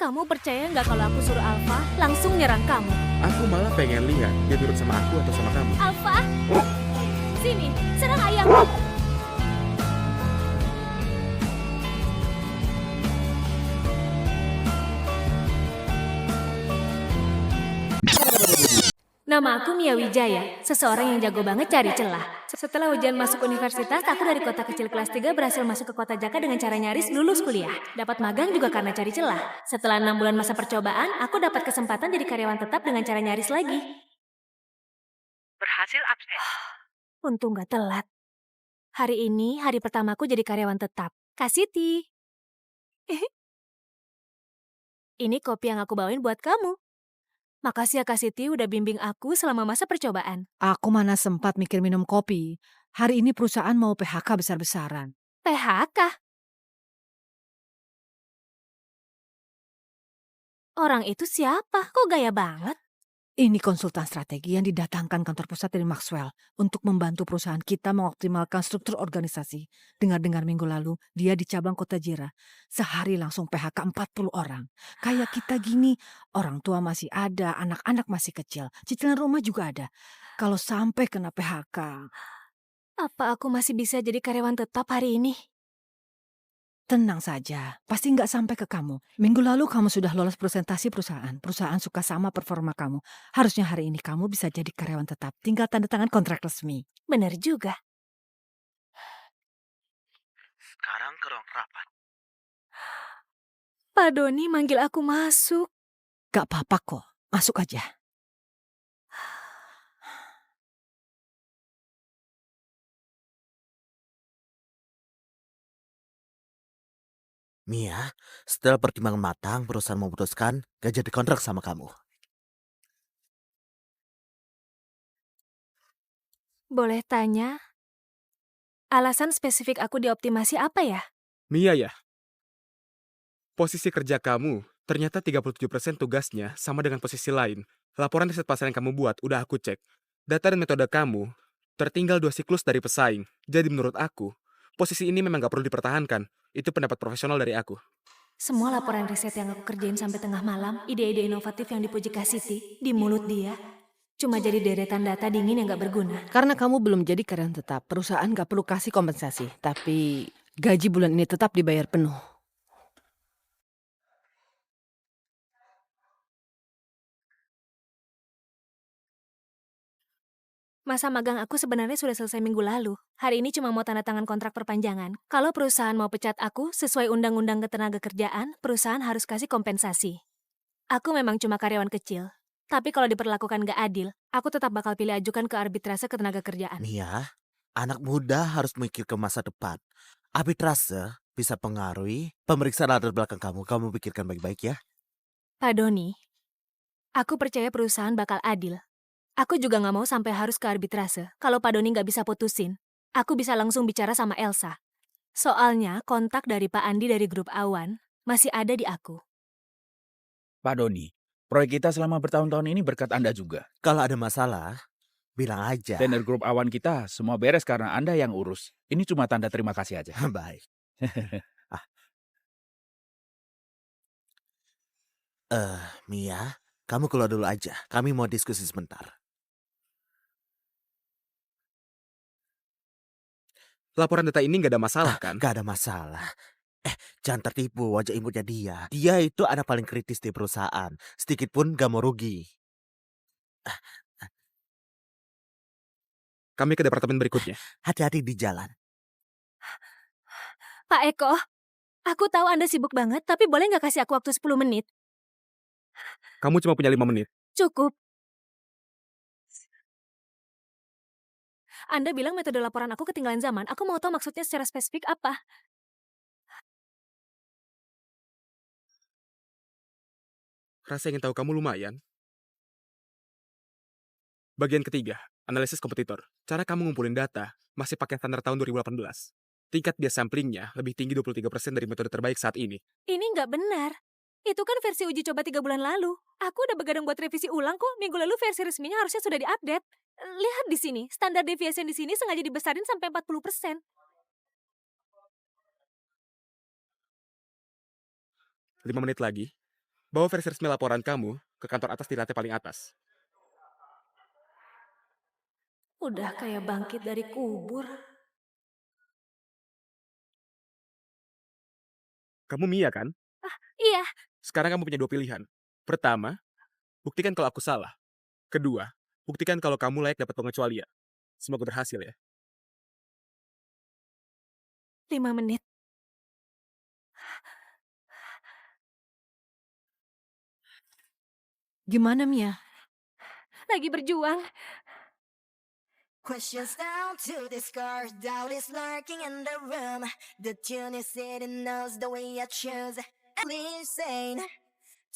Kamu percaya nggak kalau aku suruh Alfa langsung nyerang kamu? Aku malah pengen lihat dia nurut sama aku atau sama kamu. Alfa, sini, serang ayahmu. Nama aku Mia Wijaya, seseorang yang jago banget cari celah. Setelah ujian masuk universitas, aku dari kota kecil kelas 3 berhasil masuk ke kota Jaka dengan cara nyaris lulus kuliah. Dapat magang juga karena cari celah. Setelah 6 bulan masa percobaan, aku dapat kesempatan jadi karyawan tetap dengan cara nyaris lagi. Berhasil absen. Untung gak telat. Hari ini hari pertamaku jadi karyawan tetap. Kak Siti. Ini kopi yang aku bawain buat kamu. Makasih ya Kak Siti udah bimbing aku selama masa percobaan. Aku mana sempat mikir minum kopi. Hari ini perusahaan mau PHK besar-besaran. PHK? Orang itu siapa? Kok gaya banget? Ini konsultan strategi yang didatangkan kantor pusat dari Maxwell untuk membantu perusahaan kita mengoptimalkan struktur organisasi. Dengar-dengar minggu lalu, dia di cabang Kota Jira. Sehari langsung PHK 40 orang. Kayak kita gini, orang tua masih ada, anak-anak masih kecil. Cicilan rumah juga ada. Kalau sampai kena PHK... Apa aku masih bisa jadi karyawan tetap hari ini? Tenang saja, pasti nggak sampai ke kamu. Minggu lalu kamu sudah lolos presentasi perusahaan. Perusahaan suka sama performa kamu. Harusnya hari ini kamu bisa jadi karyawan tetap. Tinggal tanda tangan kontrak resmi. Bener juga. Sekarang ke ruang rapat. Pak Doni manggil aku masuk. Gak apa-apa kok, masuk aja. Mia, setelah pertimbangan matang, perusahaan memutuskan gak jadi kontrak sama kamu. Boleh tanya, alasan spesifik aku dioptimasi apa ya? Mia ya? Posisi kerja kamu, ternyata 37% tugasnya sama dengan posisi lain. Laporan riset pasar yang kamu buat udah aku cek. Data dan metode kamu tertinggal 2 siklus dari pesaing. Jadi menurut aku, posisi ini memang gak perlu dipertahankan. Itu pendapat profesional dari aku. Semua laporan riset yang aku kerjain sampai tengah malam, ide-ide inovatif yang dipuji Kak Siti, di mulut dia, cuma jadi deretan data dingin yang gak berguna. Karena kamu belum jadi karyawan tetap, perusahaan gak perlu kasih kompensasi. Tapi gaji bulan ini tetap dibayar penuh. Masa magang aku sebenarnya sudah selesai minggu lalu. Hari ini cuma mau tanda tangan kontrak perpanjangan. Kalau perusahaan mau pecat aku, sesuai undang-undang ketenagakerjaan, perusahaan harus kasih kompensasi. Aku memang cuma karyawan kecil. Tapi kalau diperlakukan gak adil, aku tetap bakal pilih ajukan ke arbitrase ketenagakerjaan. Mia, anak muda harus mikir ke masa depan. Arbitrase bisa pengaruhi pemeriksaan latar belakang kamu. Kamu pikirkan baik-baik ya. Pak Doni, aku percaya perusahaan bakal adil. Aku juga gak mau sampai harus ke arbitrase. Kalau Pak Doni gak bisa putusin, aku bisa langsung bicara sama Elsa. Soalnya kontak dari Pak Andi dari grup Awan masih ada di aku. Pak Doni, proyek kita selama bertahun-tahun ini berkat Anda juga. Kalau ada masalah, bilang aja. Tender grup awan kita semua beres karena Anda yang urus. Ini cuma tanda terima kasih aja. Baik. Mia, kamu keluar dulu aja. Kami mau diskusi sebentar. Laporan data ini gak ada masalah kan? Gak ada masalah. Jangan tertipu wajah imutnya dia. Dia itu anak paling kritis di perusahaan. Sedikit pun gak mau rugi. Kami ke departemen berikutnya. Hati-hati di jalan. Pak Eko, aku tahu Anda sibuk banget, tapi boleh nggak kasih aku waktu 10 menit? Kamu cuma punya 5 menit. Cukup. Anda bilang metode laporan aku ketinggalan zaman. Aku mau tahu maksudnya secara spesifik apa. Rasa ingin tahu kamu lumayan. Bagian ketiga, analisis kompetitor. Cara kamu ngumpulin data masih pakai standar tahun 2018. Tingkat bias samplingnya lebih tinggi 23% dari metode terbaik saat ini. Ini nggak benar. Itu kan versi uji coba 3 bulan lalu. Aku udah begadang buat revisi ulang kok. Minggu lalu versi resminya harusnya sudah diupdate. Lihat di sini, standar deviasi di sini sengaja dibesarin sampai 40%. 5 menit lagi. Bawa versi resmi laporan kamu ke kantor atas di lantai paling atas. Udah kayak bangkit dari kubur. Kamu Mia kan? Iya, Sekarang kamu punya dua pilihan. Pertama, buktikan kalau aku salah. Kedua, buktikan kalau kamu layak dapat pengecualian. Semoga berhasil ya. 5 menit. Gimana, Mia? Lagi berjuang. Questions down to discourse, doubt is lurking in the room. The tune is sitting knows the way I choose. I'm insane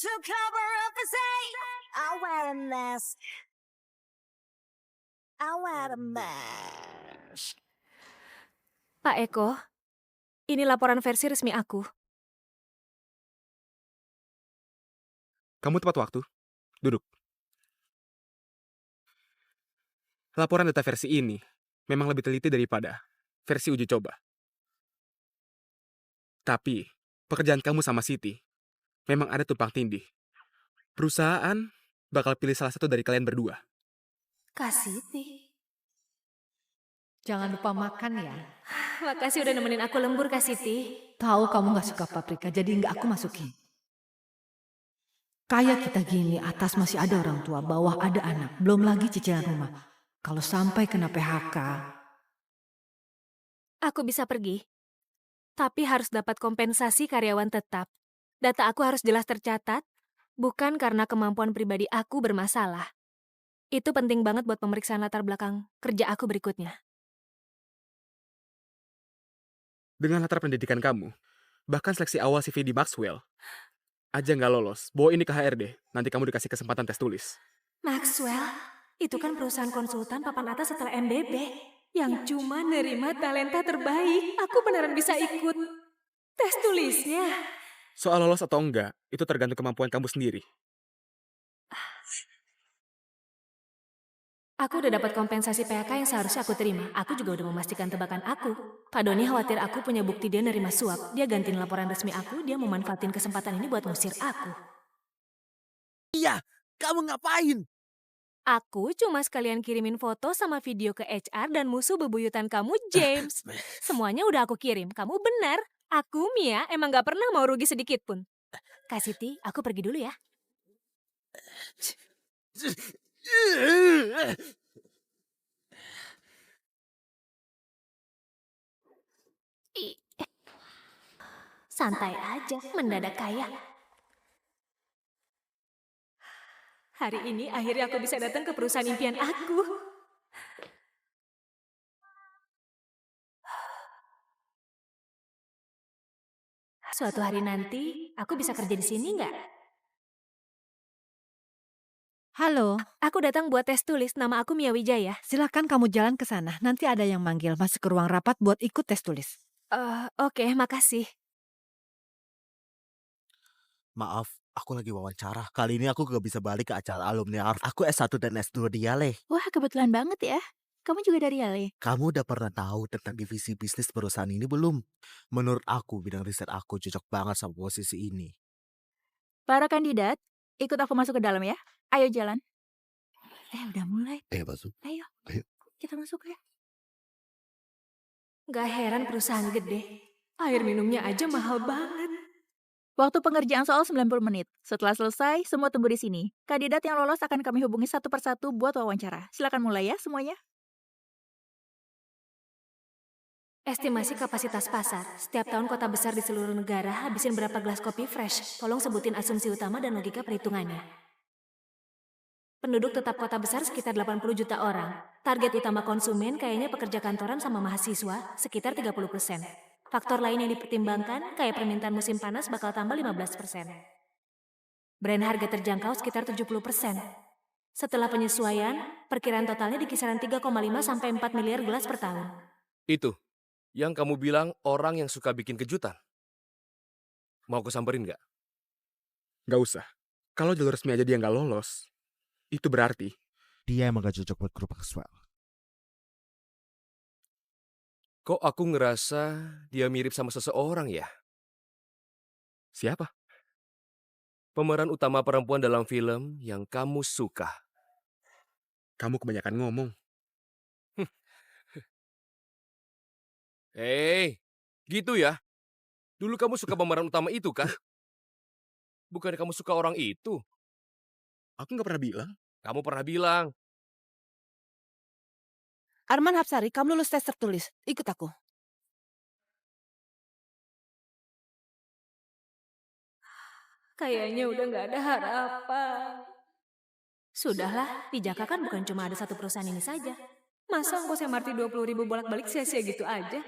to cover up the same. I wear a mask. I wear a mask. Pak Eko, ini laporan versi resmi aku. Kamu tepat waktu. Duduk. Laporan data versi ini memang lebih teliti daripada versi uji coba. Tapi, pekerjaan kamu sama Siti memang ada tumpang tindih. Perusahaan bakal pilih salah satu dari kalian berdua. Kasiti. Jangan lupa makan ya. Makasih udah nemenin aku lembur, Kasiti. Tahu kamu gak suka paprika, jadi nggak aku masukin. Kayak kita gini, atas masih ada orang tua, bawah ada anak, belum lagi cicilan rumah. Kalau sampai kena PHK, Aku bisa pergi, tapi harus dapat kompensasi karyawan tetap. Data aku harus jelas tercatat, bukan karena kemampuan pribadi aku bermasalah. Itu penting banget buat pemeriksaan latar belakang kerja aku berikutnya. Dengan latar pendidikan kamu, bahkan seleksi awal CV di Maxwell, aja nggak lolos. Bawa ini ke HRD, nanti kamu dikasih kesempatan tes tulis. Maxwell, itu kan perusahaan konsultan papan atas setelah MBB yang cuma nerima talenta terbaik. Aku beneran bisa ikut tes tulisnya. Soal lolos atau enggak, itu tergantung kemampuan kamu sendiri. Aku udah dapat kompensasi PHK yang seharusnya aku terima. Aku juga udah memastikan tebakan aku. Pak Doni khawatir aku punya bukti dia nerima suap. Dia gantiin laporan resmi aku, dia mau manfaatin kesempatan ini buat ngusir aku. Iya, kamu ngapain? Aku cuma sekalian kirimin foto sama video ke HR dan musuh bebuyutan kamu, James. Semuanya udah aku kirim. Kamu benar. Aku, Mia, emang gak pernah mau rugi sedikit pun. Kak Siti, aku pergi dulu ya. Ih, santai aja, mendadak kaya. Hari ini akhirnya aku bisa datang ke perusahaan impian aku. Suatu hari nanti, aku bisa kerja di sini nggak? halo, Aku datang buat tes tulis, nama aku Mia Wijaya. silakan kamu jalan ke sana. Nanti ada yang manggil masuk ke ruang rapat buat ikut tes tulis. Oke, makasih. Maaf, aku lagi wawancara. Kali ini aku gak bisa balik ke acara alumni ARF. Aku S1 dan S2 di Yale. Wah, kebetulan banget ya. Kamu juga dari Yale? Kamu udah pernah tahu tentang divisi bisnis perusahaan ini belum? Menurut aku, bidang riset aku cocok banget sama posisi ini. Para kandidat, ikut aku masuk ke dalam ya. Ayo jalan. Udah mulai. Masuk. Ayo. Ayo. Kita masuk ya. Gak heran perusahaan gede. Air minumnya aja mahal banget. Waktu pengerjaan soal 90 menit. Setelah selesai, semua tunggu di sini. Kandidat yang lolos akan kami hubungi satu persatu buat wawancara. Silakan mulai ya semuanya. Estimasi kapasitas pasar. Setiap tahun kota besar di seluruh negara habisin berapa gelas kopi fresh? Tolong sebutin asumsi utama dan logika perhitungannya. Penduduk tetap kota besar sekitar 80 juta orang. Target utama konsumen kayaknya pekerja kantoran sama mahasiswa sekitar 30%. Faktor lain yang dipertimbangkan kayak permintaan musim panas bakal tambah 15%. Brand harga terjangkau sekitar 70%. Setelah penyesuaian, perkiraan totalnya di kisaran 3,5 sampai 4 miliar gelas per tahun. Itu, yang kamu bilang orang yang suka bikin kejutan. Mau aku samperin nggak? Nggak usah. Kalau jalur resmi aja dia nggak lolos, itu berarti Dia emang gak cocok buat grup Maxwell. Kok aku ngerasa dia mirip sama seseorang ya? siapa? Pemeran utama perempuan dalam film yang kamu suka. Kamu kebanyakan ngomong. Hei, gitu ya? Dulu kamu suka pemeran utama itu kan? Bukannya kamu suka orang itu? Aku nggak pernah bilang. Kamu pernah bilang. Arman Hapsari, kamu lulus tes tertulis. Ikut aku. Kayaknya udah nggak ada harapan. Sudahlah, di Jaka kan bukan cuma ada satu perusahaan ini saja. Masa ongkos MRT 20.000 bolak-balik sia-sia gitu aja?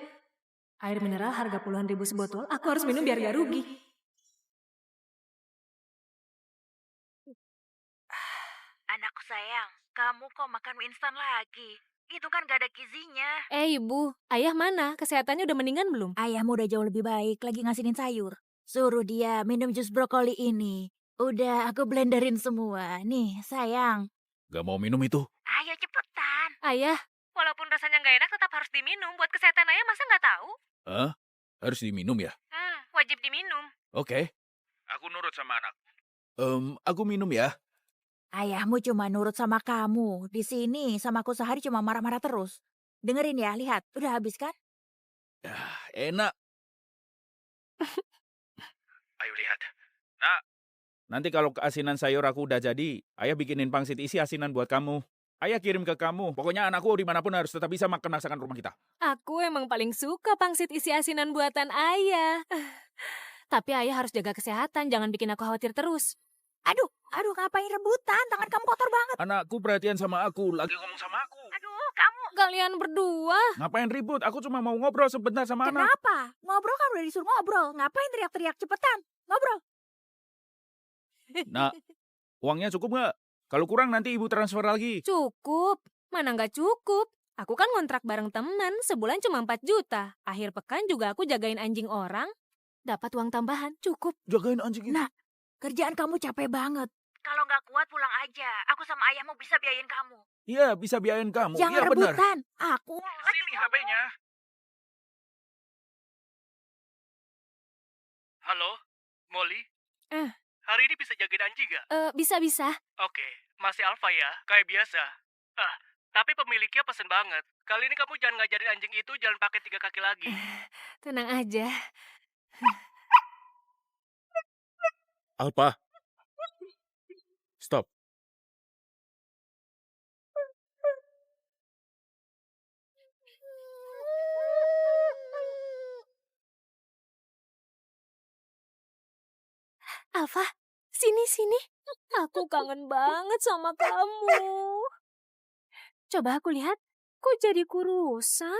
Air mineral harga puluhan ribu sebotol, aku harus minum biar gak rugi. Anakku sayang, kamu kok makan mie instan lagi? Itu kan gak ada gizinya. Ibu, ayah mana? Kesehatannya udah mendingan belum? Ayahmu udah jauh lebih baik, lagi ngasinin sayur. Suruh dia minum jus brokoli ini. Udah, aku blenderin semua. Nih, sayang. Gak mau minum itu. Ayo cepetan. Ayah, walaupun rasanya nggak enak tetap harus diminum. Buat kesehatan ayah masa nggak tahu? Hah? Harus diminum ya? Wajib diminum. Oke. Aku nurut sama anak. Aku minum ya. Ayahmu cuma nurut sama kamu. Di sini sama aku sehari cuma marah-marah terus. Dengerin ya, lihat. Udah habis kan? Enak. Ayo lihat. Nah, nanti kalau keasinan sayur aku udah jadi, ayah bikinin pangsit isi asinan buat kamu. Ayah kirim ke kamu. Pokoknya anakku dimanapun harus tetap bisa makan masakan rumah kita. Aku emang paling suka pangsit isi asinan buatan ayah. Tapi ayah harus jaga kesehatan, jangan bikin aku khawatir terus. Aduh, ngapain rebutan? Tangan kamu kotor banget. Anakku perhatian sama aku, lagi ngomong sama aku. Aduh, kamu. Kalian berdua. Ngapain ribut? Aku cuma mau ngobrol sebentar sama anak. Kenapa? Ngobrol kan udah disuruh ngobrol. Ngapain teriak-teriak? Cepetan, ngobrol. Nah, uangnya cukup nggak? Kalau kurang nanti ibu transfer lagi. Cukup. Mana nggak cukup? Aku kan ngontrak bareng teman, sebulan cuma 4 juta. Akhir pekan juga aku jagain anjing orang. Dapat uang tambahan, cukup. Jagain anjing itu. Nah, kerjaan kamu capek banget. Kalau nggak kuat pulang aja. Aku sama ayahmu bisa biayain kamu. Iya, bisa biayain kamu. Jangan Iya, benar. rebutan. Aku. Sini HP-nya. Halo, Molly? Eh. Hari ini bisa jagain anjing gak? Bisa-bisa. Oke, masih alfa ya, kayak biasa. Tapi pemiliknya pesen banget. Kali ini kamu jangan ngajarin anjing itu jalan pakai 3 kaki lagi. Tenang aja. Alpa. Stop. Alfa, sini. Aku kangen banget sama kamu. Coba aku lihat, kok jadi kurusan?